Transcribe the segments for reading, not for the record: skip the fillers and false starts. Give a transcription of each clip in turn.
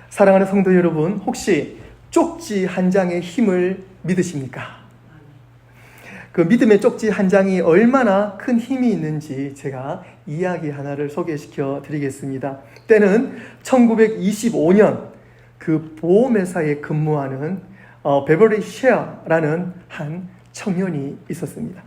사랑하는 성도 여러분, 혹시 쪽지 한 장의 힘을 믿으십니까? 그 믿음의 쪽지 한 장이 얼마나 큰 힘이 있는지 제가 이야기 하나를 소개시켜 드리겠습니다. 때는 1925년 그 보험회사에 근무하는 베버리 셰어라는 한 청년이 있었습니다.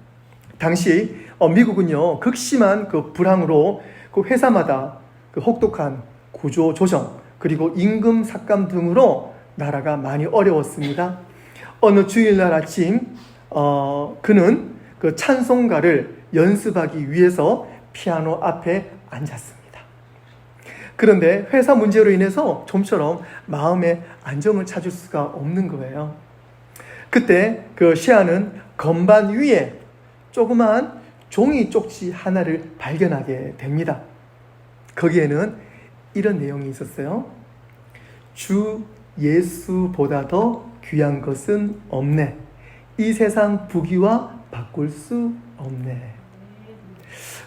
당시 미국은요, 극심한 그 불황으로 그 회사마다 그 혹독한 구조 조정 그리고 임금 삭감 등으로 나라가 많이 어려웠습니다. 어느 주일날 아침 그는 그 찬송가를 연습하기 위해서 피아노 앞에 앉았습니다. 그런데 회사 문제로 인해서 좀처럼 마음의 안정을 찾을 수가 없는 거예요. 그때 그 셰아는 건반 위에 조그만 종이 쪽지 하나를 발견하게 됩니다. 거기에는 이런 내용이 있었어요. 주 예수보다 더 귀한 것은 없네. 이 세상 부귀와 바꿀 수 없네.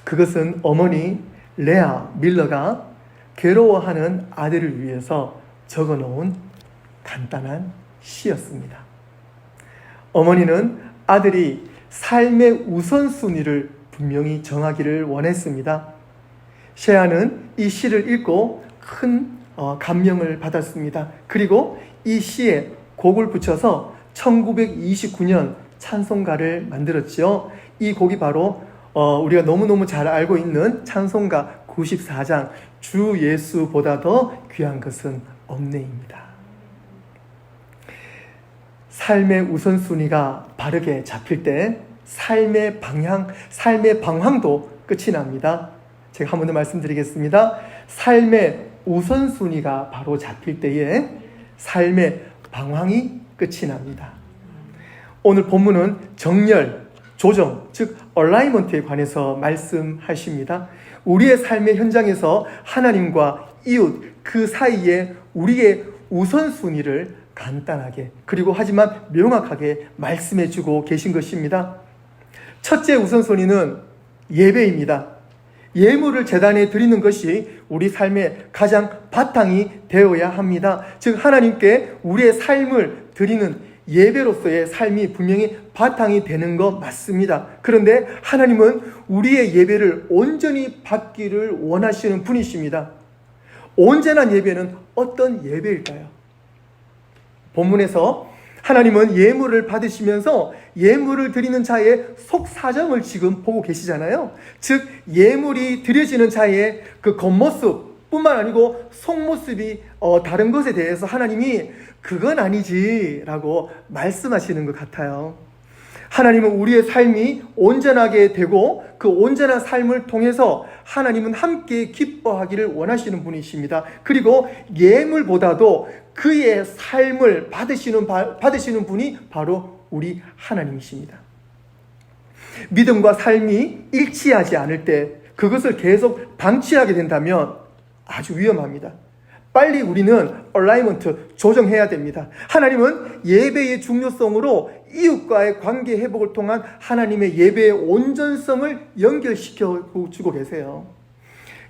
그것은 어머니 레아 밀러가 괴로워하는 아들을 위해서 적어놓은 간단한 시였습니다. 어머니는 아들이 삶의 우선순위를 분명히 정하기를 원했습니다. 셰아는 이 시를 읽고 큰 감명을 받았습니다. 그리고 이 시에 곡을 붙여서 1929년 찬송가를 만들었죠. 이 곡이 바로 우리가 너무너무 잘 알고 있는 찬송가 94장 주 예수보다 더 귀한 것은 없네입니다. 삶의 우선순위가 바르게 잡힐 때 삶의 방향도 끝이 납니다. 제가 한 번 더 말씀드리겠습니다. 삶의 우선순위가 바로 잡힐 때에 삶의 방황이 끝이 납니다. 오늘 본문은 정렬, 조정, 즉 얼라이먼트에 관해서 말씀하십니다. 우리의 삶의 현장에서 하나님과 이웃 그 사이에 우리의 우선순위를 간단하게 그리고 하지만 명확하게 말씀해주고 계신 것입니다. 첫째 우선순위는 예배입니다. 예물을 제단에 드리는 것이 우리 삶의 가장 바탕이 되어야 합니다. 즉 하나님께 우리의 삶을 드리는 예배로서의 삶이 분명히 바탕이 되는 것 맞습니다. 그런데 하나님은 우리의 예배를 온전히 받기를 원하시는 분이십니다. 온전한 예배는 어떤 예배일까요? 본문에서 하나님은 예물을 받으시면서 예물을 드리는 자의 속사정을 지금 보고 계시잖아요. 즉 예물이 드려지는 자의 그 겉모습 뿐만 아니고 속모습이 다른 것에 대해서 하나님이 그건 아니지 라고 말씀하시는 것 같아요. 하나님은 우리의 삶이 온전하게 되고 그 온전한 삶을 통해서 하나님은 함께 기뻐하기를 원하시는 분이십니다. 그리고 예물보다도 그의 삶을 받으시는 분이 바로 우리 하나님이십니다. 믿음과 삶이 일치하지 않을 때 그것을 계속 방치하게 된다면 아주 위험합니다. 빨리 우리는 얼라이먼트 조정해야 됩니다. 하나님은 예배의 중요성으로 이웃과의 관계 회복을 통한 하나님의 예배의 온전성을 연결시켜 주고 계세요.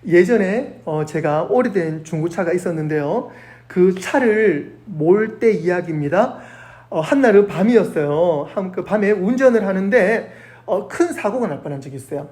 예전에 제가 오래된 중고차가 있었는데요. 그 차를 몰 때 이야기입니다. 한날은 밤이었어요. 그 밤에 운전을 하는데 큰 사고가 날 뻔한 적이 있어요.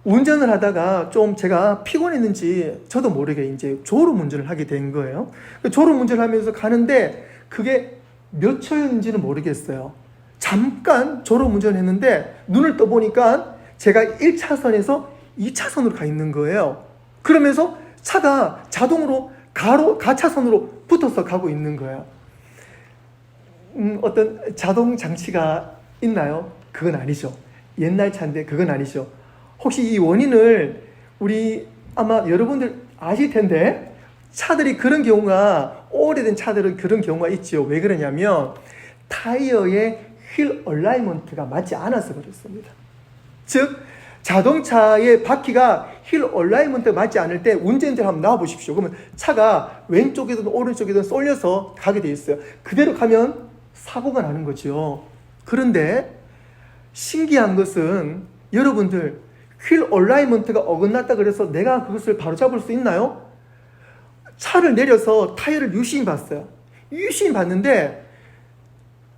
운전을 하다가 좀 제가 피곤했는지 저도 모르게 이제 졸음 운전을 하게 된 거예요. 졸음 운전을 하면서 가는데 그게 몇 초였는지는 모르겠어요. 잠깐 졸음 운전을 했는데 눈을 떠보니까 제가 1차선에서 2차선으로 가 있는 거예요. 그러면서 차가 자동으로 가차선으로 붙어서 가고 있는 거예요. 어떤 자동 장치가 있나요? 그건 아니죠. 옛날 차인데 그건 아니죠. 혹시 이 원인을 우리 아마 여러분들 아실 텐데 차들이 그런 경우가 오래된 차들은 그런 경우가 있죠. 왜 그러냐면 타이어의 휠 얼라이먼트가 맞지 않아서 그렇습니다. 즉 자동차의 바퀴가 휠 얼라이먼트가 맞지 않을 때 운전대를 한번 놔보십시오. 그러면 차가 왼쪽이든 오른쪽이든 쏠려서 가게 돼 있어요. 그대로 가면 사고가 나는 거죠. 그런데 신기한 것은 여러분들 휠 얼라이먼트가 어긋났다 그래서 내가 그것을 바로잡을 수 있나요? 차를 내려서 타이어를 유심히 봤어요. 유심히 봤는데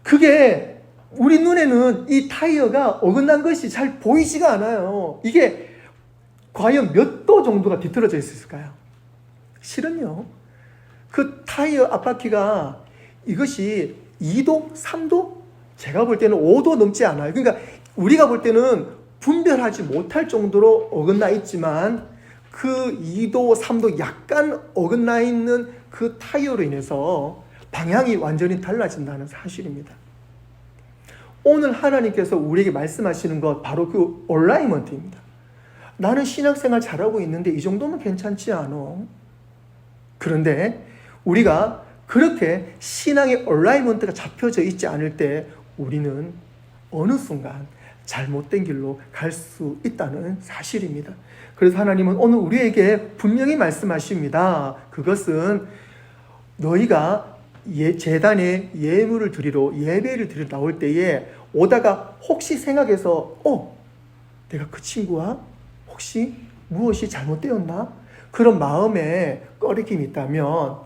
그게 우리 눈에는 이 타이어가 어긋난 것이 잘 보이지가 않아요. 이게 과연 몇 도 정도가 뒤틀어져 있을까요? 실은요, 그 타이어 앞바퀴가 이것이 2도, 3도? 제가 볼 때는 5도 넘지 않아요. 그러니까 우리가 볼 때는 분별하지 못할 정도로 어긋나 있지만 그 2도, 3도 약간 어긋나 있는 그 타이어로 인해서 방향이 완전히 달라진다는 사실입니다. 오늘 하나님께서 우리에게 말씀하시는 것 바로 그 얼라이먼트입니다. 나는 신앙생활 잘하고 있는데 이 정도면 괜찮지 않아? 그런데 우리가 그렇게 신앙의 얼라이먼트가 잡혀져 있지 않을 때 우리는 어느 순간 잘못된 길로 갈 수 있다는 사실입니다. 그래서 하나님은 오늘 우리에게 분명히 말씀하십니다. 그것은 너희가 제단에 예물을 드리러, 예배를 드리러 나올 때에 오다가 혹시 생각해서 내가 그 친구와 혹시 무엇이 잘못되었나? 그런 마음에 꺼리낌이 있다면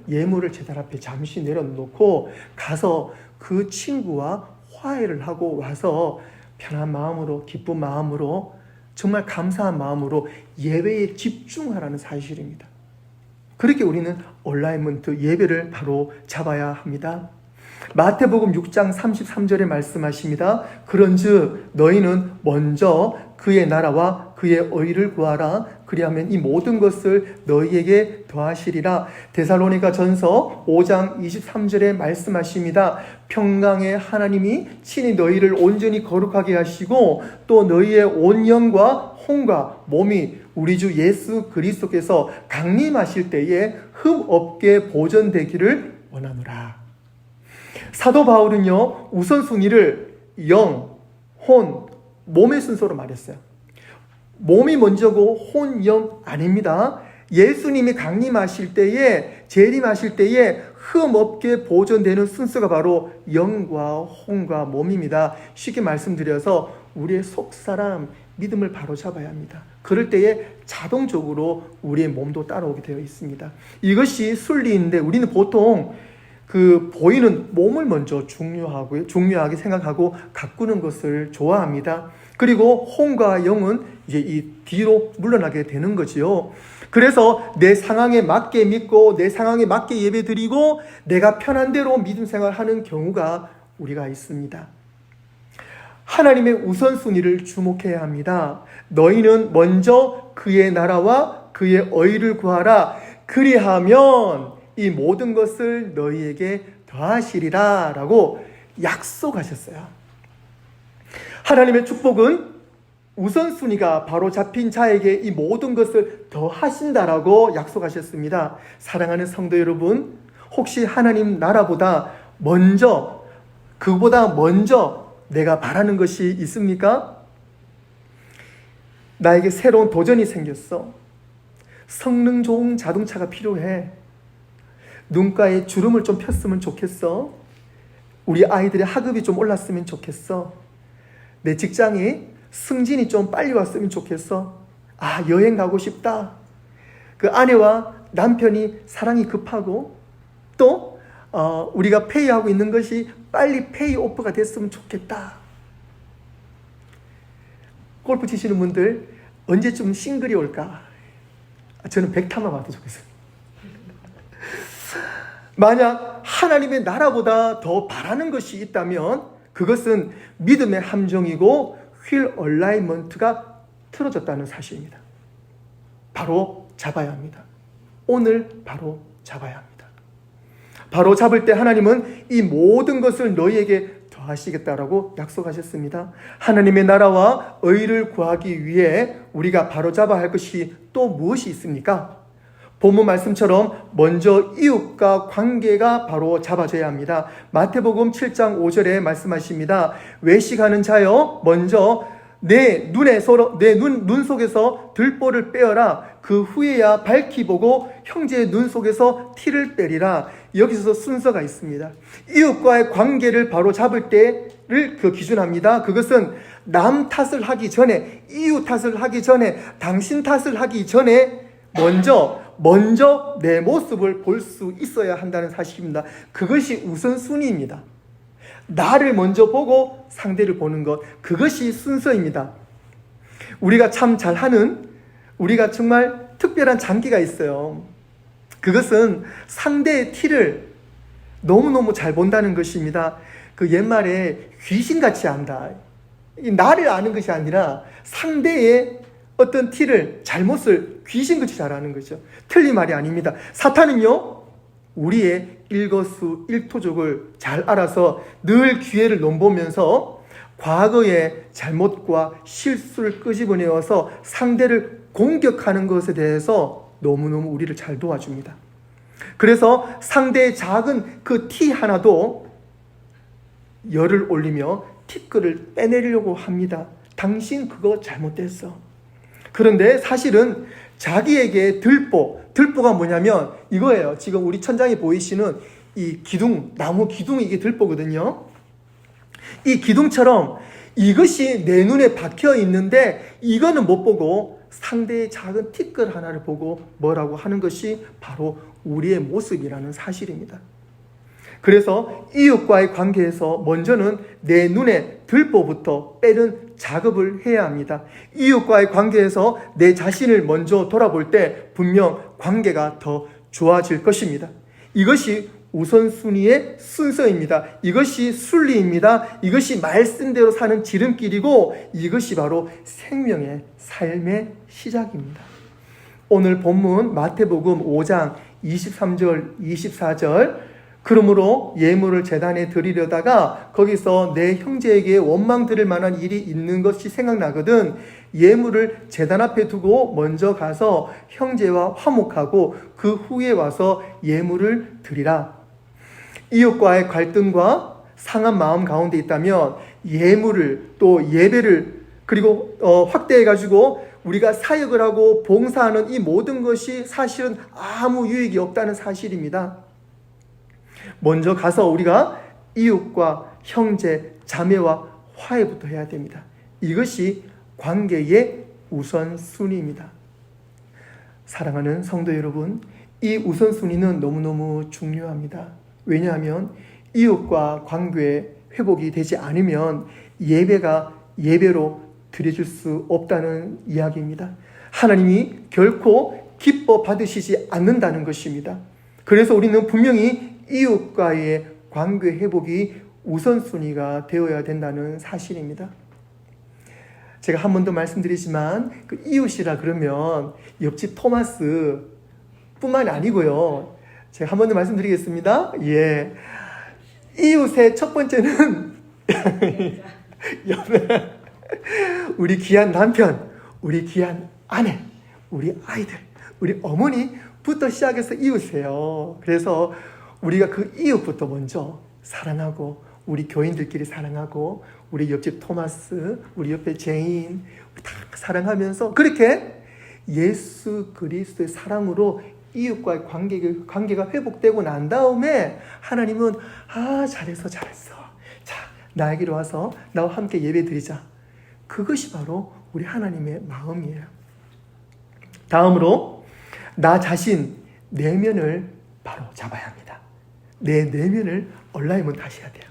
예물을 제단 앞에 잠시 내려놓고 가서 그 친구와 화해를 하고 와서 편한 마음으로, 기쁜 마음으로, 정말 감사한 마음으로 예배에 집중하라는 사실입니다. 그렇게 우리는 얼라이먼트 예배를 바로 잡아야 합니다. 마태복음 6장 33절에 말씀하십니다. 그런즉 너희는 먼저 그의 나라와 그의 의를 구하라. 그리하면 이 모든 것을 너희에게 더하시리라. 데살로니가 전서 5장 23절에 말씀하십니다. 평강의 하나님이 친히 너희를 온전히 거룩하게 하시고 또 너희의 온 영과 혼과 몸이 우리 주 예수 그리스도께서 강림하실 때에 흠없게 보존되기를 원하노라. 사도 바울은요, 우선순위를 영, 혼, 몸의 순서로 말했어요. 몸이 먼저고 혼, 영 아닙니다. 예수님이 강림하실 때에, 재림하실 때에 흠없게 보존되는 순서가 바로 영과 혼과 몸입니다. 쉽게 말씀드려서 우리의 속사람, 믿음을 바로 잡아야 합니다. 그럴 때에 자동적으로 우리의 몸도 따라오게 되어 있습니다. 이것이 순리인데 우리는 보통 그 보이는 몸을 먼저 중요하게 생각하고 가꾸는 것을 좋아합니다. 그리고 혼과 영은 이제 이 뒤로 물러나게 되는 거지요. 그래서 내 상황에 맞게 믿고 내 상황에 맞게 예배드리고 내가 편한 대로 믿음 생활하는 경우가 우리가 있습니다. 하나님의 우선순위를 주목해야 합니다. 너희는 먼저 그의 나라와 그의 의를 구하라. 그리하면 이 모든 것을 너희에게 더하시리라 라고 약속하셨어요. 하나님의 축복은 우선순위가 바로 잡힌 자에게 이 모든 것을 더하신다라고 약속하셨습니다. 사랑하는 성도 여러분, 혹시 하나님 나라보다 먼저, 그보다 먼저 내가 바라는 것이 있습니까? 나에게 새로운 도전이 생겼어. 성능 좋은 자동차가 필요해. 눈가에 주름을 좀 폈으면 좋겠어. 우리 아이들의 학업이 좀 올랐으면 좋겠어. 내 직장에 승진이 좀 빨리 왔으면 좋겠어. 여행 가고 싶다. 그 아내와 남편이 사랑이 급하고 또 우리가 페이하고 있는 것이 빨리 페이오프가 됐으면 좋겠다. 골프 치시는 분들 언제쯤 싱글이 올까? 저는 100타만 와도 좋겠어요. 만약 하나님의 나라보다 더 바라는 것이 있다면 그것은 믿음의 함정이고 휠 얼라이먼트가 틀어졌다는 사실입니다. 바로 잡아야 합니다. 오늘 바로 잡아야 합니다. 바로 잡을 때 하나님은 이 모든 것을 너희에게 더하시겠다라고 약속하셨습니다. 하나님의 나라와 의를 구하기 위해 우리가 바로 잡아야 할 것이 또 무엇이 있습니까? 본문 말씀처럼 먼저 이웃과 관계가 바로 잡아져야 합니다. 마태복음 7장 5절에 말씀하십니다. 외식하는 자여 먼저 내 눈 속에서 들보를 빼어라. 그 후에야 밝히 보고 형제의 눈 속에서 티를 빼리라. 여기서 순서가 있습니다. 이웃과의 관계를 바로 잡을 때를 기준합니다. 그것은 남 탓을 하기 전에, 이웃 탓을 하기 전에, 당신 탓을 하기 전에 먼저 먼저 내 모습을 볼 수 있어야 한다는 사실입니다. 그것이 우선순위입니다. 나를 먼저 보고 상대를 보는 것, 그것이 순서입니다. 우리가 참 잘하는, 우리가 정말 특별한 장기가 있어요. 그것은 상대의 티를 너무너무 잘 본다는 것입니다. 그 옛말에 귀신같이 안다. 나를 아는 것이 아니라 상대의 어떤 티를, 잘못을 귀신같이 잘 아는 거죠. 틀린 말이 아닙니다. 사탄은요, 우리의 일거수일투족을 잘 알아서 늘 기회를 넘보면서 과거의 잘못과 실수를 끄집어내어서 상대를 공격하는 것에 대해서 너무너무 우리를 잘 도와줍니다. 그래서 상대의 작은 그 티 하나도 열을 올리며 티끌을 빼내려고 합니다. 당신 그거 잘못됐어. 그런데 사실은 자기에게 들보가 뭐냐면 이거예요. 지금 우리 천장에 보이시는 이 기둥, 나무 기둥이 이게 들보거든요. 이 기둥처럼 이것이 내 눈에 박혀 있는데 이거는 못 보고 상대의 작은 티끌 하나를 보고 뭐라고 하는 것이 바로 우리의 모습이라는 사실입니다. 그래서 이웃과의 관계에서 먼저는 내 눈에 들보부터 빼는 작업을 해야 합니다. 이웃과의 관계에서 내 자신을 먼저 돌아볼 때 분명 관계가 더 좋아질 것입니다. 이것이 우선순위의 순서입니다. 이것이 순리입니다. 이것이 말씀대로 사는 지름길이고 이것이 바로 생명의 삶의 시작입니다. 오늘 본문 마태복음 5장 23절 24절 그러므로 예물을 제단에 드리려다가 거기서 내 형제에게 원망 들을 만한 일이 있는 것이 생각나거든 예물을 제단 앞에 두고 먼저 가서 형제와 화목하고 그 후에 와서 예물을 드리라. 이웃과의 갈등과 상한 마음 가운데 있다면 예물을 또 예배를 그리고 확대해가지고 우리가 사역을 하고 봉사하는 이 모든 것이 사실은 아무 유익이 없다는 사실입니다. 먼저 가서 우리가 이웃과 형제, 자매와 화해부터 해야 됩니다. 이것이 관계의 우선순위입니다. 사랑하는 성도 여러분, 이 우선순위는 너무너무 중요합니다. 왜냐하면 이웃과 관계의 회복이 되지 않으면 예배가 예배로 드려질 수 없다는 이야기입니다. 하나님이 결코 기뻐 받으시지 않는다는 것입니다. 그래서 우리는 분명히 이웃과의 관계 회복이 우선순위가 되어야 된다는 사실입니다. 제가 한 번 더 말씀드리지만 그 이웃이라 그러면 옆집 토마스 뿐만 아니고요. 제가 한 번 더 말씀드리겠습니다. 예, 이웃의 첫 번째는 우리 귀한 남편, 우리 귀한 아내, 우리 아이들, 우리 어머니부터 시작해서 이웃이에요. 그래서 우리가 그 이웃부터 먼저 사랑하고 우리 교인들끼리 사랑하고 우리 옆집 토마스, 우리 옆에 제인 다 사랑하면서 그렇게 예수 그리스도의 사랑으로 이웃과의 관계가 회복되고 난 다음에 하나님은 잘했어 자 나에게로 와서 나와 함께 예배 드리자. 그것이 바로 우리 하나님의 마음이에요. 다음으로 나 자신 내면을 바로 잡아야 합니다. 내 내면을 얼라이면 다시 해야 돼요.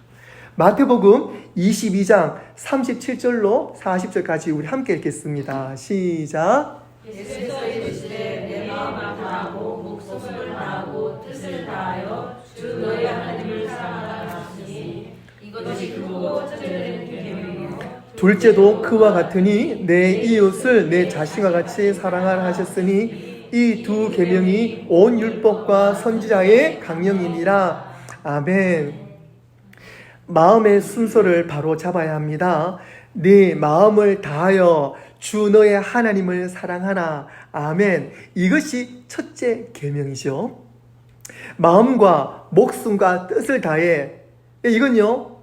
마태복음 22장 37절로 40절까지 우리 함께 읽겠습니다. 시작. 예수께서 이르시되 내 마음을 다하고 목숨을 다하고 뜻을 다하여 주 너의 하나님을 사랑하라 하시니 이것이 크고 첫째는 계명이요 둘째도 그와 같으니 내 이웃을 내 자신과 같이 사랑하라 하셨으니 이 두 계명이 온 율법과 선지자의 강령이니라. 아멘. 마음의 순서를 바로 잡아야 합니다. 네 마음을 다하여 주 너의 하나님을 사랑하라. 아멘. 이것이 첫째 계명이죠. 마음과 목숨과 뜻을 다해. 이건요,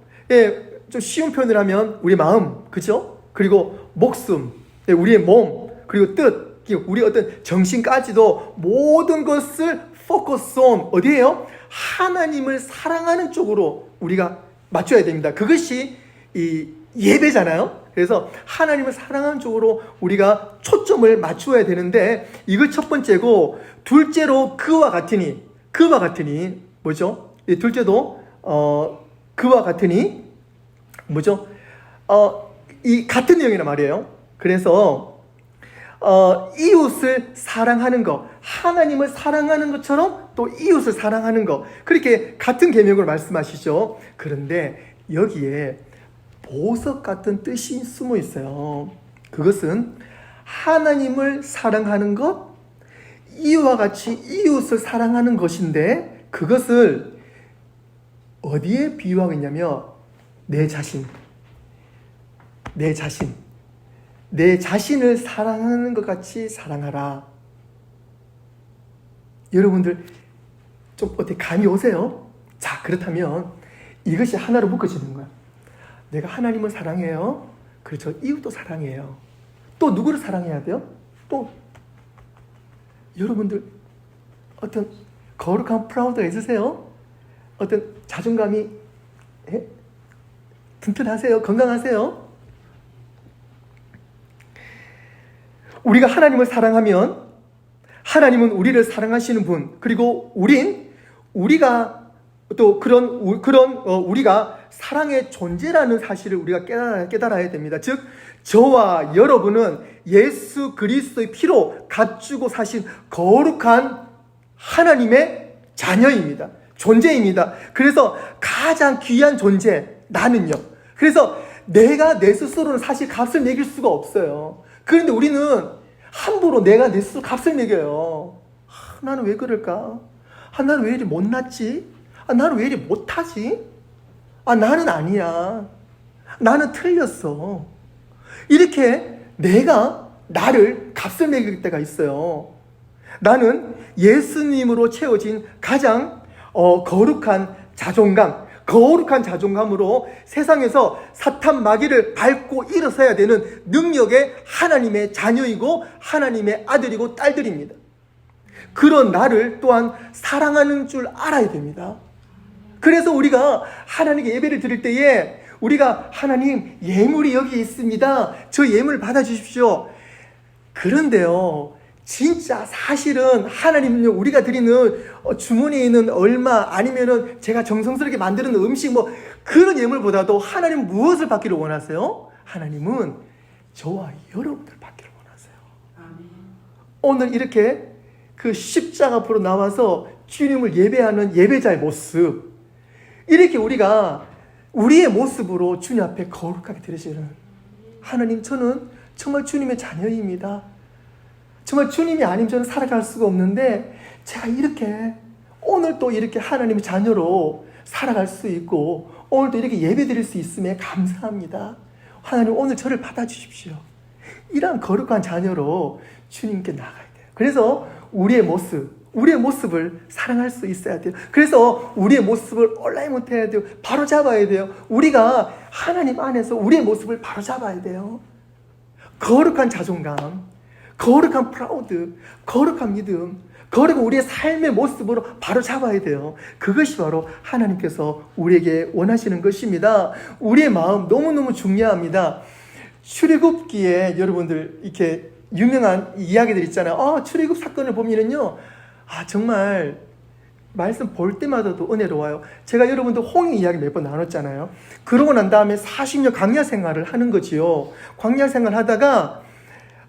좀 쉬운 표현을 하면 우리 마음, 그죠? 그리고 목숨, 우리의 몸, 그리고 뜻, 우리 어떤 정신까지도 모든 것을 focus on 어디에요? 하나님을 사랑하는 쪽으로 우리가 맞춰야 됩니다. 그것이 이 예배잖아요. 그래서 하나님을 사랑하는 쪽으로 우리가 초점을 맞추어야 되는데 이거 첫 번째고, 둘째로 그와 같으니 뭐죠? 둘째도 그와 같으니 뭐죠? 이 같은 내용이란 말이에요. 그래서 이웃을 사랑하는 것, 하나님을 사랑하는 것처럼 또 이웃을 사랑하는 것, 그렇게 같은 계명으로 말씀하시죠. 그런데 여기에 보석 같은 뜻이 숨어 있어요. 그것은 하나님을 사랑하는 것, 이와 같이 이웃을 사랑하는 것인데, 그것을 어디에 비유하고 있냐면 내 자신을 사랑하는 것 같이 사랑하라. 여러분들 좀 어떻게 감이 오세요? 자, 그렇다면 이것이 하나로 묶어지는 거야. 내가 하나님을 사랑해요. 그렇죠. 이웃도 사랑해요. 또 누구를 사랑해야 돼요? 또 여러분들 어떤 거룩한 프라우드가 있으세요? 어떤 자존감이 튼튼하세요? 건강하세요? 우리가 하나님을 사랑하면 하나님은 우리를 사랑하시는 분, 그리고 우리가 또 우리가 사랑의 존재라는 사실을 우리가 깨달아야 됩니다. 즉, 저와 여러분은 예수 그리스도의 피로 값주고 사신 거룩한 하나님의 자녀입니다. 존재입니다. 그래서 가장 귀한 존재, 나는요. 그래서 내가 내 스스로는 사실 값을 매길 수가 없어요. 그런데 우리는 함부로 내가 내 스스로 값을 매겨요. 나는 왜 그럴까? 나는 왜 이리 못났지? 나는 왜 이리 못하지? 나는 아니야. 나는 틀렸어. 이렇게 내가 나를 값을 매길 때가 있어요. 나는 예수님으로 채워진 가장 거룩한 자존감으로 세상에서 사탄 마귀를 밟고 일어서야 되는 능력의 하나님의 자녀이고 하나님의 아들이고 딸들입니다. 그런 나를 또한 사랑하는 줄 알아야 됩니다. 그래서 우리가 하나님께 예배를 드릴 때에 우리가 하나님, 예물이 여기 있습니다. 저 예물 받아주십시오. 그런데요, 진짜 사실은 하나님은요, 우리가 드리는 주머니에 있는 얼마, 아니면은 제가 정성스럽게 만드는 음식, 그런 예물보다도 하나님은 무엇을 받기를 원하세요? 하나님은 저와 여러분들 받기를 원하세요. 아멘. 오늘 이렇게 그 십자가 앞으로 나와서 주님을 예배하는 예배자의 모습, 이렇게 우리가 우리의 모습으로 주님 앞에 거룩하게 드리시는, 하나님, 저는 정말 주님의 자녀입니다. 정말 주님이 아니면 저는 살아갈 수가 없는데 제가 이렇게 오늘 또 이렇게 하나님의 자녀로 살아갈 수 있고 오늘 또 이렇게 예배 드릴 수 있음에 감사합니다. 하나님, 오늘 저를 받아주십시오. 이러한 거룩한 자녀로 주님께 나가야 돼요. 그래서 우리의 모습을 사랑할 수 있어야 돼요. 그래서 우리의 모습을 온라인 못해야 돼요. 바로 잡아야 돼요. 우리가 하나님 안에서 우리의 모습을 바로 잡아야 돼요. 거룩한 자존감, 거룩한 프라우드, 거룩한 믿음, 거룩한 우리의 삶의 모습으로 바로 잡아야 돼요. 그것이 바로 하나님께서 우리에게 원하시는 것입니다. 우리의 마음 너무너무 중요합니다. 출애굽기에 여러분들 이렇게 유명한 이야기들 있잖아요. 출애굽 사건을 보면은요, 정말 말씀 볼 때마다도 은혜로워요. 제가 여러분들 홍해 이야기 몇 번 나눴잖아요. 그러고 난 다음에 40년 광야 생활을 하는 거지요. 광야 생활 하다가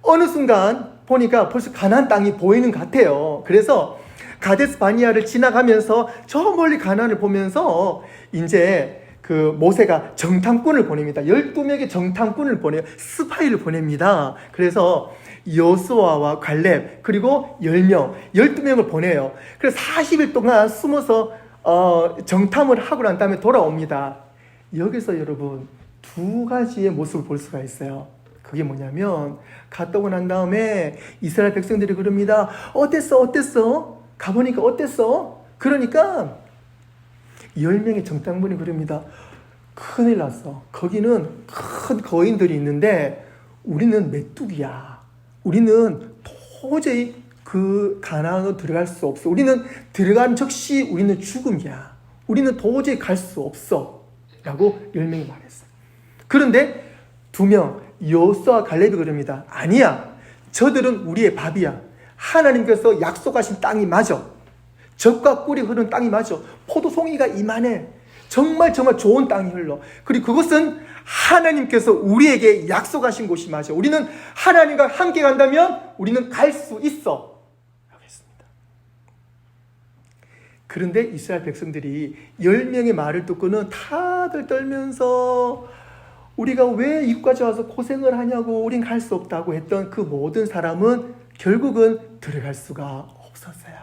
어느 순간 보니까 벌써 가나안 땅이 보이는 것 같아요. 그래서 가데스 바니아를 지나가면서 저 멀리 가나안을 보면서 이제 그 모세가 정탐꾼을 보냅니다. 12명의 정탐꾼을 보내요. 스파이를 보냅니다. 그래서 여호수아와 갈렙 그리고 12명을 보내요. 그래서 40일 동안 숨어서 정탐을 하고 난 다음에 돌아옵니다. 여기서 여러분 두 가지의 모습을 볼 수가 있어요. 그게 뭐냐면, 갔다 오고 난 다음에 이스라엘 백성들이 그럽니다. 어땠어? 가보니까 어땠어? 그러니까 10명의 정탐꾼이 그럽니다. 큰일 났어. 거기는 큰 거인들이 있는데 우리는 메뚜기야. 우리는 도저히 그 가나안으로 들어갈 수 없어. 우리는 들어간 즉시 우리는 죽음이야. 우리는 도저히 갈 수 없어. 라고 10명이 말했어요. 그런데 두 명 여호수아와 갈렙이 그럽니다. 아니야. 저들은 우리의 밥이야. 하나님께서 약속하신 땅이 맞아. 젖과 꿀이 흐르는 땅이 맞아. 포도송이가 이만해. 정말 좋은 땅이 흘러. 그리고 그것은 하나님께서 우리에게 약속하신 곳이 맞아. 우리는 하나님과 함께 간다면 우리는 갈 수 있어. 라고 했습니다. 그런데 이스라엘 백성들이 10명의 말을 듣고는 다들 떨면서 우리가 왜 이곳까지 와서 고생을 하냐고, 우린 갈 수 없다고 했던 그 모든 사람은 결국은 들어갈 수가 없었어요.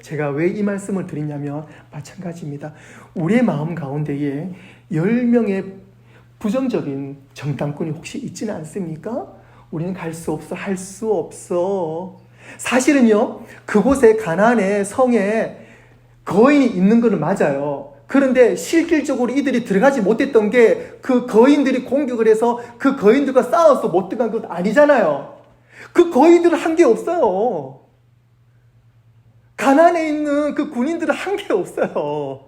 제가 왜 이 말씀을 드리냐면 마찬가지입니다. 우리의 마음 가운데에 10명의 부정적인 정탐꾼이 혹시 있지는 않습니까? 우리는 갈 수 없어, 할 수 없어. 사실은요, 그곳에 가나안의 성에 거인이 있는 것은 맞아요. 그런데 실질적으로 이들이 들어가지 못했던 게 그 거인들이 공격을 해서 그 거인들과 싸워서 못 들어간 것 아니잖아요. 그 거인들은 한 게 없어요. 가나안에 있는 그 군인들은 한 게 없어요.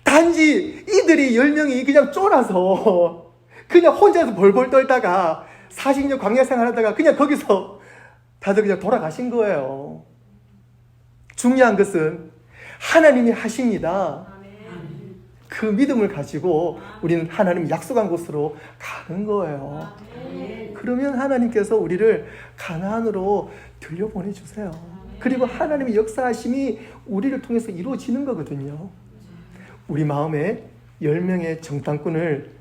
단지 이들이 10명이 그냥 쫄아서 그냥 혼자서 벌벌 떨다가 40년 광야 생활하다가 그냥 거기서 다들 그냥 돌아가신 거예요. 중요한 것은 하나님이 하십니다. 그 믿음을 가지고 우리는 하나님 약속한 곳으로 가는 거예요. 그러면 하나님께서 우리를 가나안으로 들려보내주세요. 그리고 하나님의 역사하심이 우리를 통해서 이루어지는 거거든요. 우리 마음에 10명의 정탐꾼을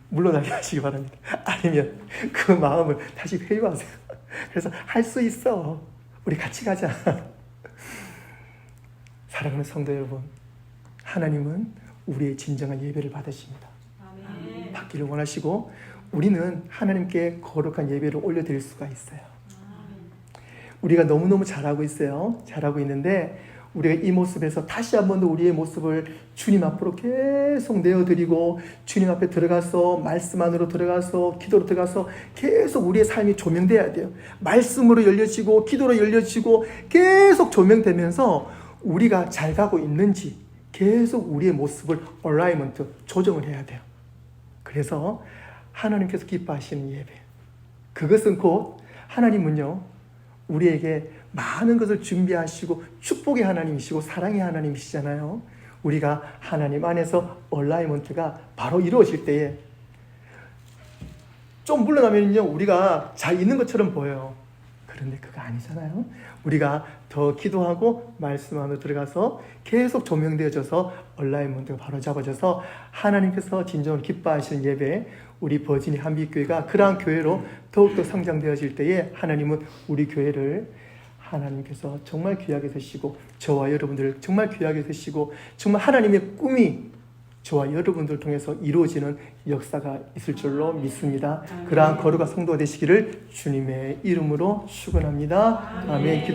물러나게 하시기 바랍니다. 아니면 그 마음을 다시 회유하세요. 그래서 할 수 있어. 우리 같이 가자. 사랑하는 성도 여러분, 하나님은 우리의 진정한 예배를 받으십니다. 받기를 원하시고 우리는 하나님께 거룩한 예배를 올려드릴 수가 있어요. 우리가 너무너무 잘하고 있어요. 잘하고 있는데 우리가 이 모습에서 다시 한 번 더 우리의 모습을 주님 앞으로 계속 내어드리고 주님 앞에 들어가서 말씀 안으로 들어가서 기도로 들어가서 계속 우리의 삶이 조명돼야 돼요. 말씀으로 열려지고 기도로 열려지고 계속 조명되면서 우리가 잘 가고 있는지 계속 우리의 모습을 얼라이먼트 조정을 해야 돼요. 그래서 하나님께서 기뻐하시는 예배, 그것은 곧 하나님은요 우리에게 많은 것을 준비하시고 축복의 하나님이시고 사랑의 하나님이시잖아요. 우리가 하나님 안에서 얼라이먼트가 바로 이루어질 때에 좀 물러나면요 우리가 잘 있는 것처럼 보여요. 그런데 그거 아니잖아요. 우리가 더 기도하고 말씀 안으로 들어가서 계속 조명되어져서 얼라이먼트가 바로 잡아져서 하나님께서 진정으로 기뻐하시는 예배, 우리 버지니 한빛교회가 그러한 교회로 더욱더 성장되어질 때에 하나님은 우리 교회를 하나님께서 정말 귀하게 드시고 저와 여러분들을 정말 귀하게 드시고 정말 하나님의 꿈이 저와 여러분들을 통해서 이루어지는 역사가 있을 줄로 믿습니다. 그러한 거룩한 성도가 되시기를 주님의 이름으로 축원합니다. 아멘. 기도.